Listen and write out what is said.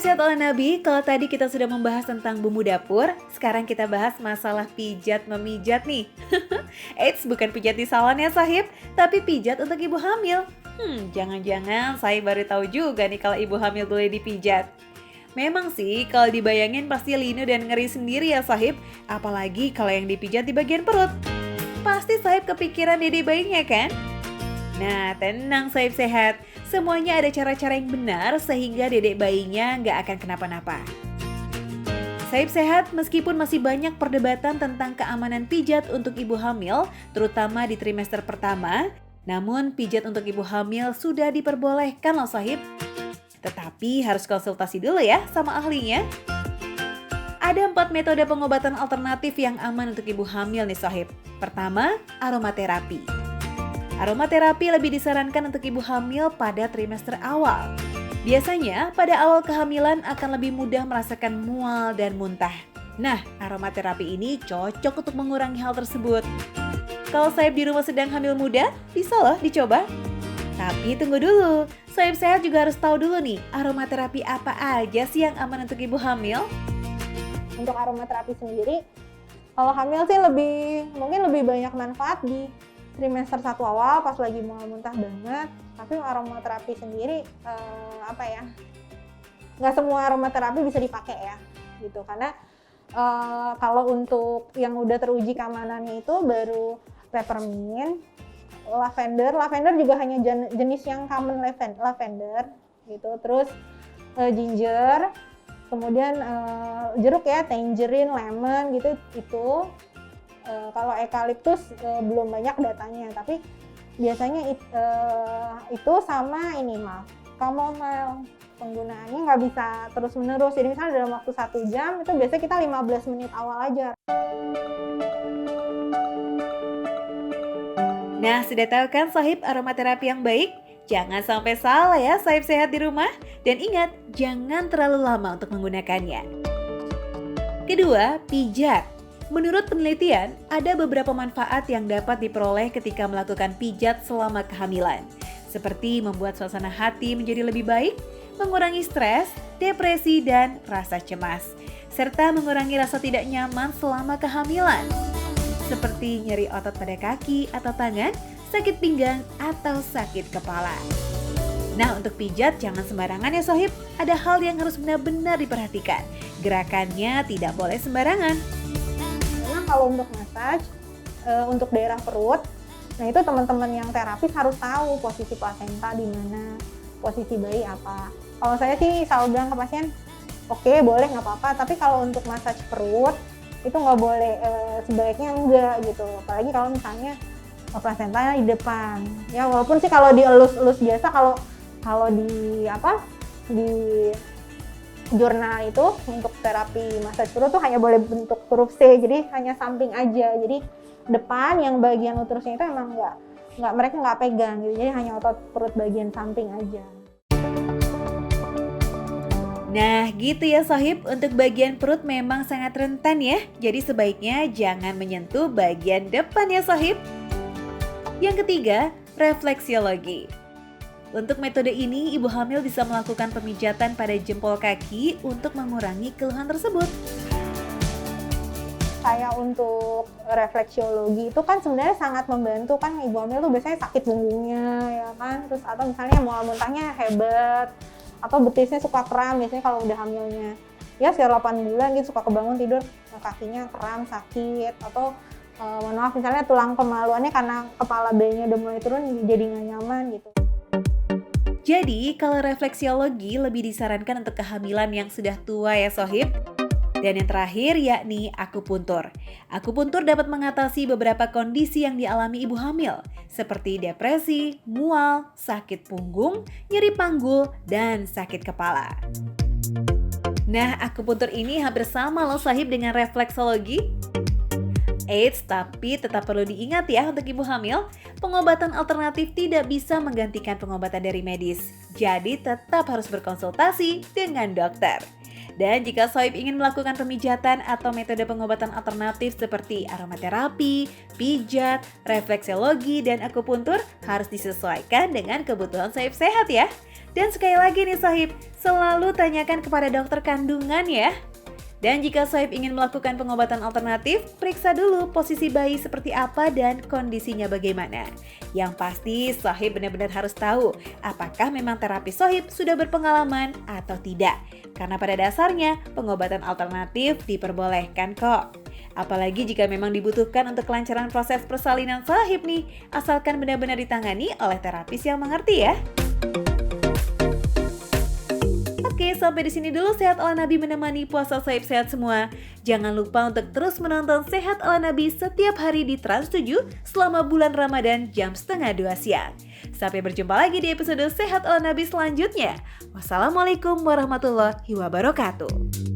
Nasihat oleh Nabi, kalau tadi kita sudah membahas tentang bumbu dapur, sekarang kita bahas masalah pijat memijat nih. Eits, bukan pijat di salon ya sahib, tapi pijat untuk ibu hamil. Jangan-jangan saya baru tahu juga nih kalau ibu hamil boleh dipijat. Memang sih, kalau dibayangin pasti linu dan ngeri sendiri ya sahib, apalagi kalau yang dipijat di bagian perut. Pasti sahib kepikiran dede bayinya kan? Nah, tenang sahib sehat. Semuanya ada cara-cara yang benar sehingga dedek bayinya nggak akan kenapa-napa. Sahib sehat, meskipun masih banyak perdebatan tentang keamanan pijat untuk ibu hamil, terutama di trimester pertama, namun pijat untuk ibu hamil sudah diperbolehkan loh sahib. Tetapi harus konsultasi dulu ya sama ahlinya. Ada 4 metode pengobatan alternatif yang aman untuk ibu hamil nih sahib. Pertama, aromaterapi. Aromaterapi lebih disarankan untuk ibu hamil pada trimester awal. Biasanya, pada awal kehamilan akan lebih mudah merasakan mual dan muntah. Nah, aromaterapi ini cocok untuk mengurangi hal tersebut. Kalau sahib di rumah sedang hamil muda, bisa loh dicoba. Tapi tunggu dulu, sahib sehat juga harus tahu dulu nih, aromaterapi apa aja sih yang aman untuk ibu hamil? Untuk aromaterapi sendiri, kalau hamil sih mungkin lebih banyak manfaat di trimester 1 awal pas lagi mual muntah banget. Tapi aromaterapi sendiri nggak semua aromaterapi bisa dipakai ya gitu, karena kalau untuk yang udah teruji keamanannya itu baru peppermint, lavender juga hanya jenis yang common lavender gitu, terus ginger, kemudian jeruk ya, tangerine, lemon gitu itu. Kalau eukaliptus belum banyak datanya, tapi biasanya itu sama chamomile. Penggunaannya nggak bisa terus-menerus, jadi misalnya dalam waktu 1 jam itu biasanya kita 15 menit awal aja. Nah, sudah tahu kan sahib aromaterapi yang baik? Jangan sampai salah ya sahib sehat di rumah. Dan ingat, jangan terlalu lama untuk menggunakannya. Kedua, pijat. Menurut penelitian, ada beberapa manfaat yang dapat diperoleh ketika melakukan pijat selama kehamilan. Seperti membuat suasana hati menjadi lebih baik, mengurangi stres, depresi, dan rasa cemas. Serta mengurangi rasa tidak nyaman selama kehamilan. Seperti nyeri otot pada kaki atau tangan, sakit pinggang, atau sakit kepala. Nah, untuk pijat jangan sembarangan ya sahib. Ada hal yang harus benar-benar diperhatikan. Gerakannya tidak boleh sembarangan. Kalau untuk massage, untuk daerah perut, nah itu teman-teman yang terapis harus tahu posisi plasenta di mana, posisi bayi apa. Kalau saya sih selalu bilang ke pasien, oke, boleh nggak apa-apa, tapi kalau untuk massage perut itu nggak boleh, sebaiknya enggak gitu. Apalagi kalau misalnya plasentanya di depan. Ya walaupun sih kalau dielus-elus biasa, kalau di jurnal itu untuk terapi massage perut tuh hanya boleh bentuk huruf C, jadi hanya samping aja. Jadi depan yang bagian uterusnya itu emang mereka nggak pegang gitu, jadi hanya otot perut bagian samping aja. Nah gitu ya sahib, untuk bagian perut memang sangat rentan ya. Jadi sebaiknya jangan menyentuh bagian depan ya sahib. Yang ketiga, refleksiologi. Untuk metode ini, ibu hamil bisa melakukan pemijatan pada jempol kaki untuk mengurangi keluhan tersebut. Kayak untuk refleksiologi itu kan sebenarnya sangat membantu kan, ibu hamil tuh biasanya sakit punggungnya ya kan, terus atau misalnya mual muntahnya hebat, atau betisnya suka kram biasanya kalau udah hamilnya. Ya sekitar 8 bulan gitu suka kebangun tidur kakinya kram, sakit, atau mohon maaf misalnya tulang kemaluannya karena kepala bayinya udah mulai turun jadi nggak nyaman gitu. Jadi, kalau refleksiologi lebih disarankan untuk kehamilan yang sudah tua ya sohib. Dan yang terakhir yakni akupuntur. Akupuntur dapat mengatasi beberapa kondisi yang dialami ibu hamil, seperti depresi, mual, sakit punggung, nyeri panggul, dan sakit kepala. Nah, akupuntur ini hampir sama loh sahib dengan refleksologi. Eits, tapi tetap perlu diingat ya untuk ibu hamil, pengobatan alternatif tidak bisa menggantikan pengobatan dari medis. Jadi tetap harus berkonsultasi dengan dokter. Dan jika sahib ingin melakukan pemijatan atau metode pengobatan alternatif seperti aromaterapi, pijat, refleksologi, dan akupuntur harus disesuaikan dengan kebutuhan sahib sehat ya. Dan sekali lagi nih Sohib, selalu tanyakan kepada dokter kandungan ya. Dan jika Sohib ingin melakukan pengobatan alternatif, periksa dulu posisi bayi seperti apa dan kondisinya bagaimana. Yang pasti Sohib benar-benar harus tahu apakah memang terapi Sohib sudah berpengalaman atau tidak. Karena pada dasarnya pengobatan alternatif diperbolehkan kok. Apalagi jika memang dibutuhkan untuk kelancaran proses persalinan Sohib nih, asalkan benar-benar ditangani oleh terapis yang mengerti ya. Oke, sampai di sini dulu Sehat ala Nabi menemani puasa Sohib sehat semua. Jangan lupa untuk terus menonton Sehat ala Nabi setiap hari di Trans 7 selama bulan Ramadan jam 1:30 siang. Sampai berjumpa lagi di episode Sehat ala Nabi selanjutnya. Wassalamualaikum warahmatullahi wabarakatuh.